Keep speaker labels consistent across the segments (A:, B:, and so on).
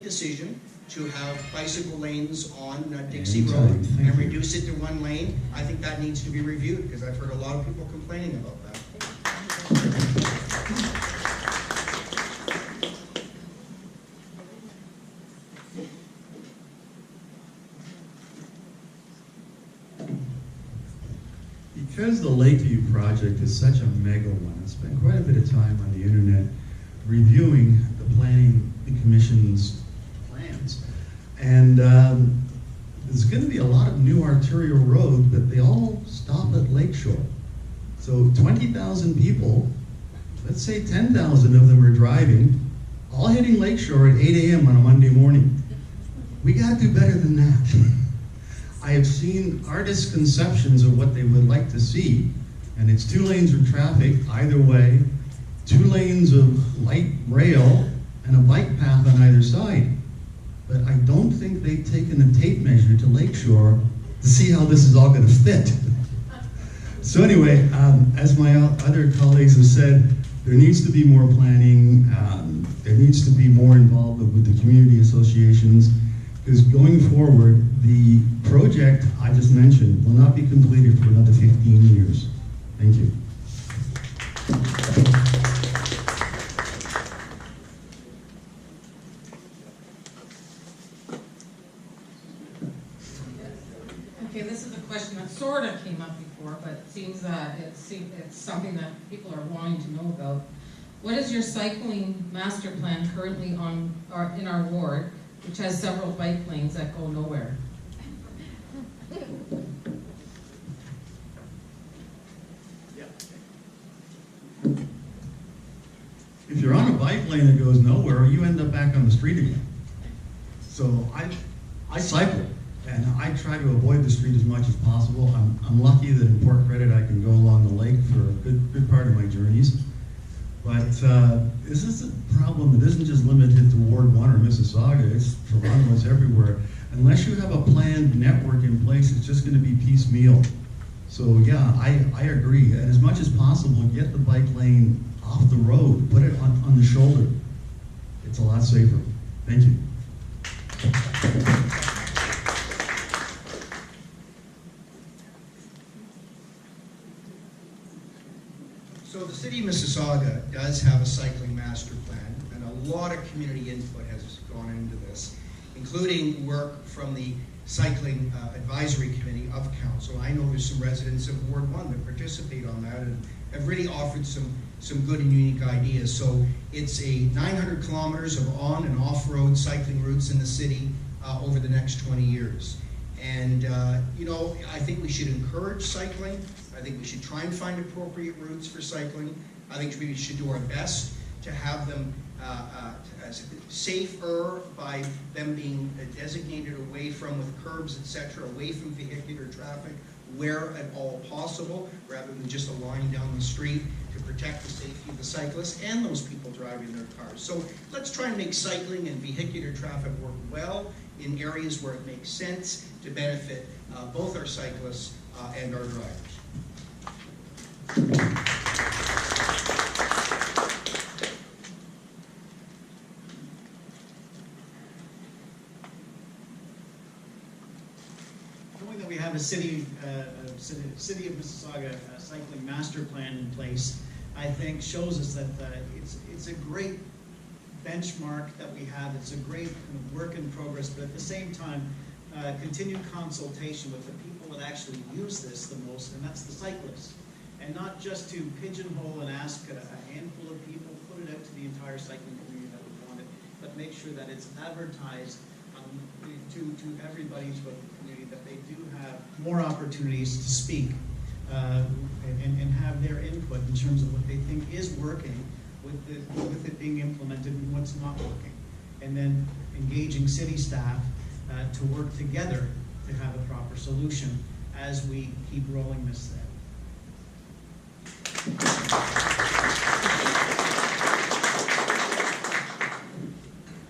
A: decision to have bicycle lanes on Dixie Road and reduce it to 1 lane, I think that needs to be reviewed, because I've heard a lot of people complaining about that.
B: Because the Lakeview project is such a mega one, I spent quite a bit of time on the internet reviewing the Planning Commission's plans. And there's going to be a lot of new arterial roads, but they all stop at Lakeshore. So 20,000 people, let's say 10,000 of them are driving, all hitting Lakeshore at 8 a.m. on a Monday morning. We got to do better than that. I have seen artists' conceptions of what they would like to see, and it's 2 lanes of traffic either way, 2 lanes of light rail, and a bike path on either side. But I don't think they've taken a tape measure to Lakeshore to see how this is all going to fit. So anyway, as my other colleagues have said, there needs to be more planning, there needs to be more involvement with the community associations, because going forward, the project I just mentioned will not be completed for another 15 years. Thank you.
C: Okay, this is a question that sort of came up before, but it seems that it's something that people are wanting to know about. What is your cycling master plan currently in our ward, which has several bike lanes that go nowhere?
B: If you're on a bike lane that goes nowhere, you end up back on the street again. So I cycle, and I try to avoid the street as much as possible. I'm lucky that in Port Credit I can go along the lake for a good part of my journeys. But this is a problem that isn't just limited to Ward 1 or Mississauga, it's Toronto, it's everywhere. Unless you have a planned network in place, it's just going to be piecemeal. So yeah, I agree. And as much as possible, get the bike lane off the road, put it on the shoulder. It's a lot safer. Thank you.
A: So the city of Mississauga does have a cycling master plan, and a lot of community input has gone into this, including work from the Cycling Advisory Committee of Council. I know there's some residents of Ward 1 that participate on that and have really offered some good and unique ideas. So it's a 900 kilometers of on and off-road cycling routes in the city over the next 20 years. And you know, I think we should encourage cycling. I think we should try and find appropriate routes for cycling. I think we should do our best to have them safer by them being designated away from, with curbs, etc., away from vehicular traffic where at all possible, rather than just a line down the street, to protect the safety of the cyclists and those people driving their cars. So let's try and make cycling and vehicular traffic work well in areas where it makes sense to benefit both our cyclists and our drivers.
D: Knowing that we have a city of Mississauga cycling master plan in place, I think shows us that it's a great benchmark that we have. It's a great work in progress, but at the same time, continued consultation with the people that actually use this the most, and that's the cyclists. And not just to pigeonhole and ask a handful of people, put it out to the entire cycling community that would want it, but make sure that it's advertised to everybody throughout the community, that they do have more opportunities to speak and have their input in terms of what they think is working with it being implemented and what's not working. And then engaging city staff to work together to have a proper solution as we keep rolling this out.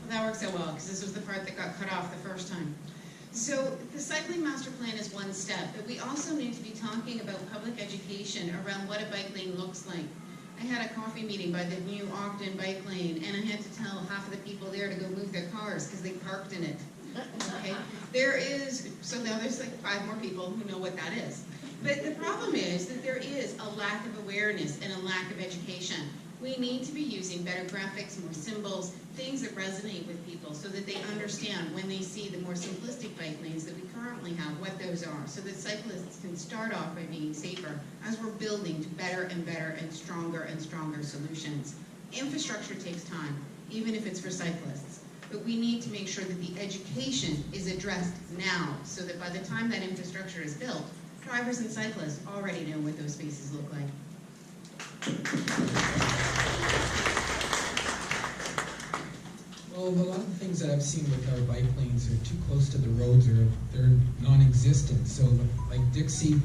E: Well, that works out well, because this was the part that got cut off the first time. So the cycling master plan is one step, but we also need to be talking about public education around what a bike lane looks like. I had a coffee meeting by the new Ogden bike lane, and I had to tell half of the people there to go move their cars because they parked in it. Okay, there is, so now there's like 5 more people who know what that is. But the problem is that there is a lack of awareness and a lack of education. We need to be using better graphics, more symbols, things that resonate with people so that they understand when they see the more simplistic bike lanes that we currently have, what those are, so that cyclists can start off by being safer as we're building to better and stronger solutions. Infrastructure takes time, even if it's for cyclists. But we need to make sure that the education is addressed now so that by the time that infrastructure is built, drivers and cyclists already know what those spaces look like.
F: Well, a lot of the things that I've seen with our bike lanes are too close to the roads, or they're non-existent. So like Dixie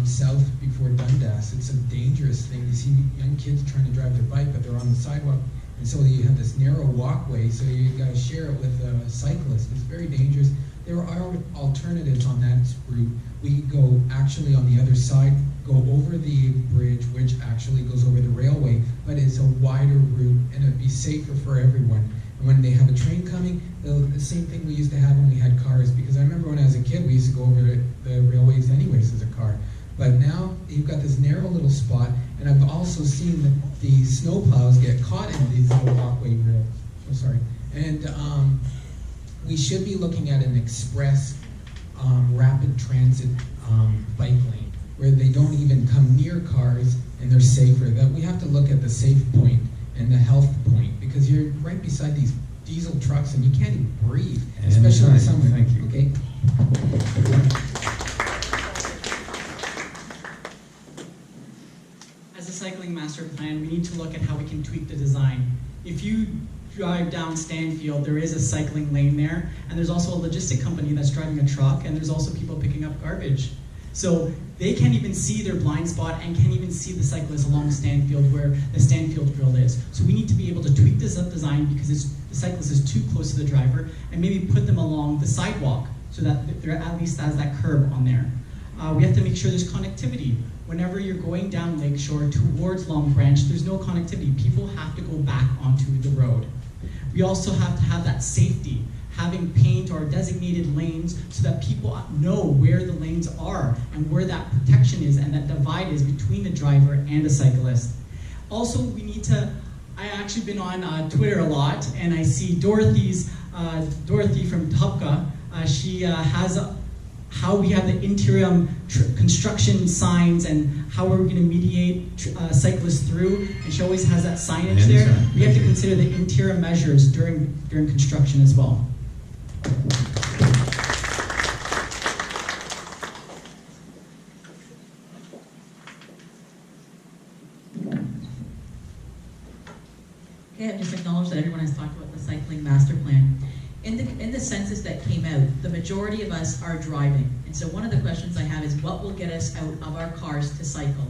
F: south before Dundas, it's a dangerous thing. You see young kids trying to drive their bike, but they're on the sidewalk. And so you have this narrow walkway, so you got to share it with a cyclist. It's very dangerous. There are alternatives on that route. We go actually on the other side, go over the bridge, which actually goes over the railway, but it's a wider route and it'd be safer for everyone. And when they have a train coming, the same thing we used to have when we had cars, because I remember when I was a kid, we used to go over the railways anyways as a car. But now you've got this narrow little spot, and I've also seen the snowplows get caught in these little walkway rails. Oh, sorry. And we should be looking at an express rapid transit bike lane where they don't even come near cars and they're safer. That we have to look at the safe point and the health point, because you're right beside these diesel trucks and you can't even breathe, especially in the summer.
B: Thank you.
F: Okay.
G: As a cycling master plan, we need to look at how we can tweak the design. If you drive down Stanfield, there is a cycling lane there, and there's also a logistic company that's driving a truck, and there's also people picking up garbage. So they can't even see their blind spot and can't even see the cyclists along Stanfield where the Stanfield grill is. So we need to be able to tweak this up design because the cyclist is too close to the driver, and maybe put them along the sidewalk so that there at least has that curb on there. We have to make sure there's connectivity. Whenever you're going down Lakeshore towards Long Branch, there's no connectivity. People have to go back onto the road. We also have to have that safety, having paint or designated lanes so that people know where the lanes are and where that protection is and that divide is between the driver and a cyclist. Also, we need to, I've actually been on Twitter a lot, and I see Dorothy from Tupka. She has how we have the interior construction signs and how we're going to mediate cyclists through, and she always has that signage there. We have to consider the interior measures during construction as well.
H: Okay, I just acknowledge that everyone has talked about the cycling master plan. In the census that came out, the majority of us are driving. And so one of the questions I have is what will get us out of our cars to cycle?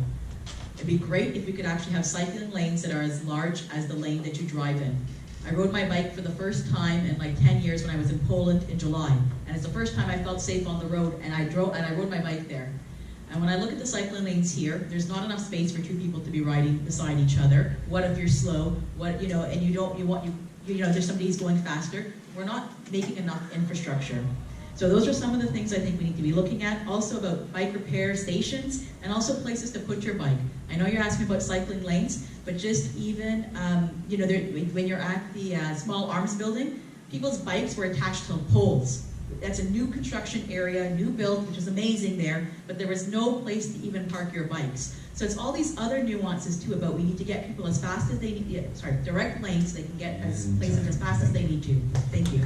H: It'd be great if we could actually have cycling lanes that are as large as the lane that you drive in. I rode my bike for the first time in like 10 years when I was in Poland in July. And it's the first time I felt safe on the road, and I rode my bike there. And when I look at the cycling lanes here, there's not enough space for 2 people to be riding beside each other. What if you're slow? What, and there's somebody who's going faster. We're not making enough infrastructure. So those are some of the things I think we need to be looking at. Also about bike repair stations and also places to put your bike. I know you're asking about cycling lanes, but just even, when you're at the small arms building, people's bikes were attached to poles. That's a new construction area, new build, which is amazing there, but there was no place to even park your bikes. So it's all these other nuances too about we need to get people as fast as they need, direct lanes so they can get places as fast as they need to. Thank you.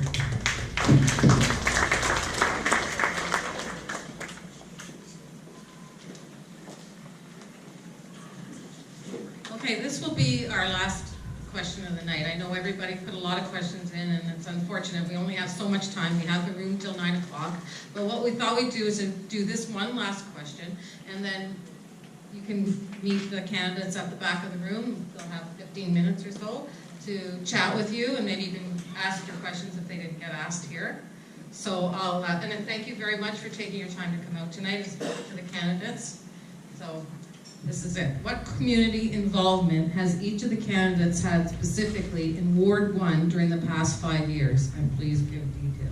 C: Okay, this will be our last question of the night. I know everybody put a lot of questions in, and it's unfortunate. We only have so much time. We have the room till 9 o'clock. But what we thought we'd do is do this one last question, and then you can meet the candidates at the back of the room. They'll have 15 minutes or so to chat with you, and maybe you can ask your questions if they didn't get asked here. So and then thank you very much for taking your time to come out tonight to the candidates. So This is it. What community involvement has each of the candidates had specifically in Ward 1 during the past 5 years? And please give details.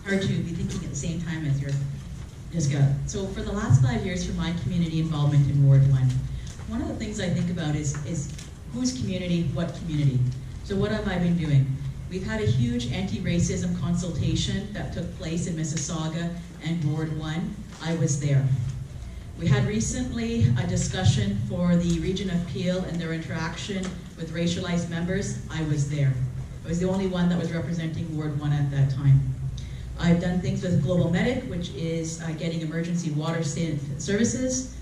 H: Hard to be thinking at the same time as you're just got. So for the last 5 years for my community involvement in Ward 1, one of the things I think about is whose community, what community. So what have I been doing? We've had a huge anti-racism consultation that took place in Mississauga and Ward 1. I was there. We had recently a discussion for the Region of Peel and their interaction with racialized members. I was there. I was the only one that was representing Ward 1 at that time. I've done things with Global Medic, which is getting emergency water services,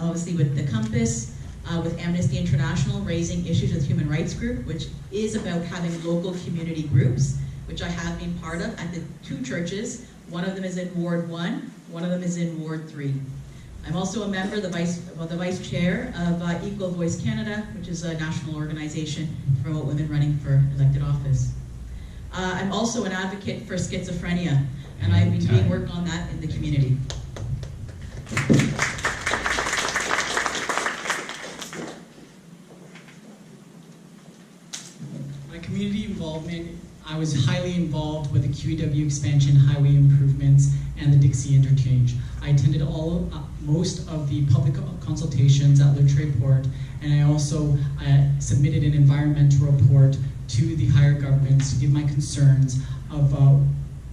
H: obviously with the Compass, with Amnesty International, raising issues with Human Rights Group, which is about having local community groups, which I have been part of at the 2 churches. One of them is in Ward 1, one of them is in Ward 3. I'm also a member, the vice chair of Equal Voice Canada, which is a national organization to promote women running for elected office. I'm also an advocate for schizophrenia, and I've been doing work on that in the community.
G: My community involvement, I was highly involved with the QEW expansion, highway improvements, and the Dixie interchange. I attended most of the public consultations at Port, and I also submitted an environmental report to the higher governments to give my concerns of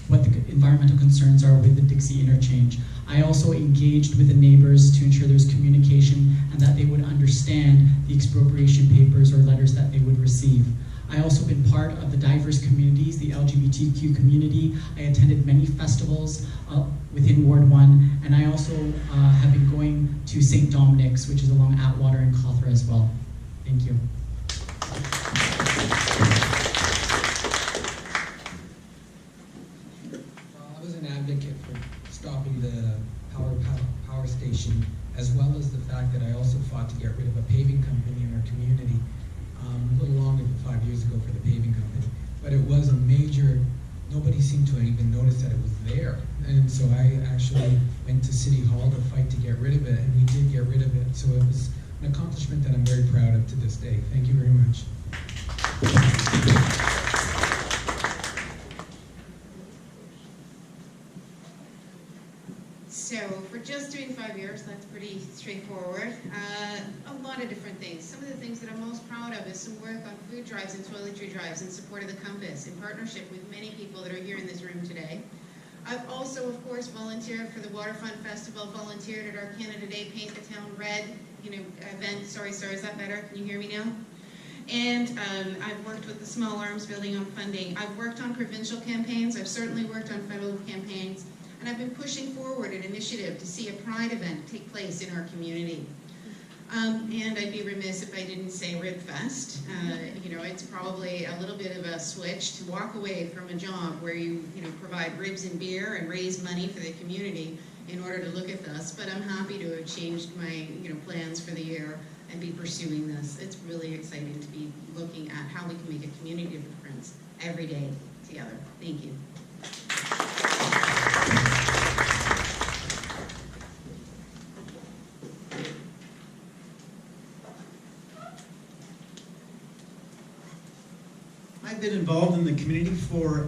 G: what the environmental concerns are with the Dixie interchange. I also engaged with the neighbors to ensure there's communication and that they would understand the expropriation papers or letters that they would receive. I also been part of the diverse communities, the LGBTQ community. I attended many festivals within Ward 1, and I also have been going to St. Dominic's, which is along Atwater and Cawthra as well. Thank you.
F: I was an advocate for stopping the power station, as well as the fact that I also fought to get rid of a paving company in our community. A little longer than 5 years ago for the paving company, but it was a major, nobody seemed to even notice that it was there. And so I actually went to City Hall to fight to get rid of it, and we did get rid of it. So it was an accomplishment that I'm very proud of to this day. Thank you very much.
E: So for just doing 5 years, that's pretty straightforward. A lot of different things. Some of the things that I'm most proud of is some work on food drives and toiletry drives in support of the Compass, in partnership with many people that are here in this room today. I've also, of course, volunteered for the Waterfront Festival, volunteered at our Canada Day Paint the Town Red, event. Sorry, is that better? Can you hear me now? And I've worked with the Small Arms Building on funding. I've worked on provincial campaigns. I've certainly worked on federal campaigns. And I've been pushing forward an initiative to see a Pride event take place in our community. And I'd be remiss if I didn't say Ribfest. It's probably a little bit of a switch to walk away from a job where you provide ribs and beer and raise money for the community in order to look at this. But I'm happy to have changed my plans for the year and be pursuing this. It's really exciting to be looking at how we can make a community difference every day together. Thank you.
D: I've been involved in the community for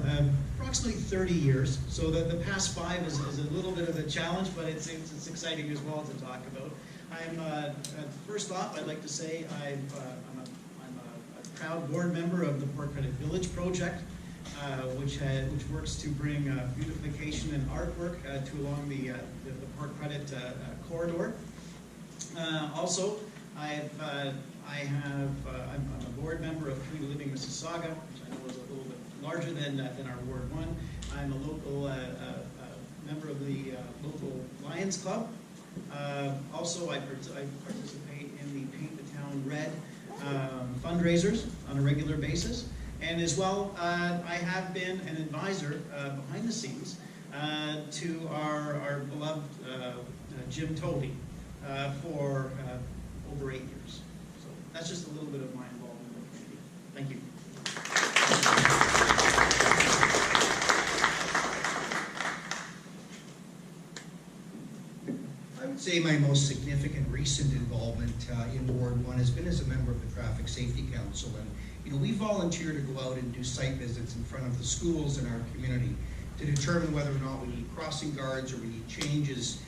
D: approximately 30 years, so the past 5 is a little bit of a challenge, but it's exciting as well to talk about. First off, I'd like to say I'm a proud board member of the Port Credit Village project, which works to bring beautification and artwork along the Port Credit corridor. Also, I'm a board member of Community Living Mississauga, which I know is a little bit larger than our Ward 1. I'm a local member of the local Lions Club. Also, I participate in the Paint the Town Red fundraisers on a regular basis. And as well, I have been an advisor behind the scenes to our beloved Jim Tovey for over 8 years. So that's just a little bit of my involvement in the community. Thank you.
A: I would say my most significant recent involvement in Ward 1 has been as a member of the Traffic Safety Council. And we volunteer to go out and do site visits in front of the schools in our community to determine whether or not we need crossing guards or we need changes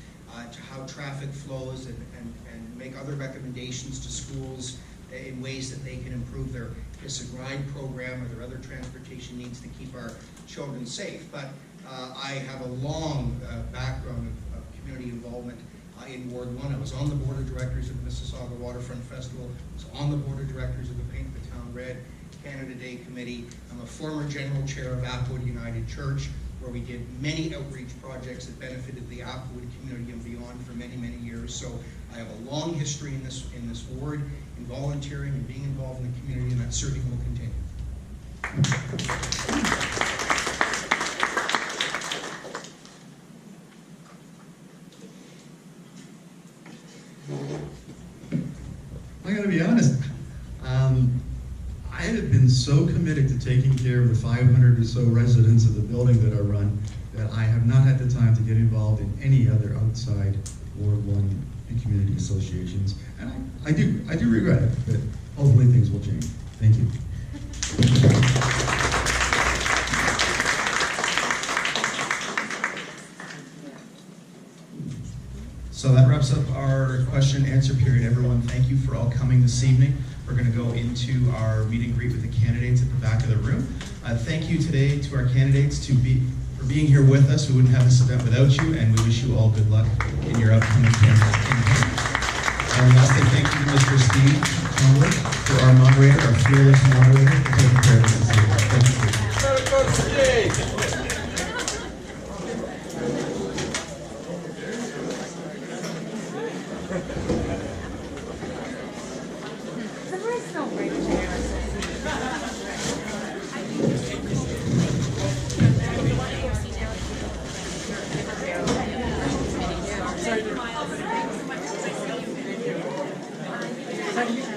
A: to how traffic flows, and make other recommendations to schools in ways that they can improve their Kiss and Ride program or their other transportation needs to keep our children safe. But I have a long background of community involvement in Ward 1. I was on the board of directors of the Mississauga Waterfront Festival. I was on the board of directors of the Paint the Town Red Canada Day Committee. I'm a former general chair of Applewood United Church, where we did many outreach projects that benefited the Applewood community and beyond for many, many years. So I have a long history in this ward, in volunteering and being involved in the community, and that certainly will continue.
B: I gotta be honest, I have been so committed to taking care of the 500 or so residents of the building that I run that I have not had the time to get involved in any other outside Ward 1 community associations. And I do regret it, but hopefully things will change. Thank you.
I: So that wraps up our question and answer period, everyone. Thank you for all coming this evening. We're going to go into our meet and greet with the candidates at the back of the room. Thank you today to our candidates for being here with us. We wouldn't have this event without you, and we wish you all good luck in your upcoming campaign. And lastly, thank you to Mr. Steve Conley, for our moderator, our fearless moderator, for taking care of us this evening. Thank you.
J: Sorry.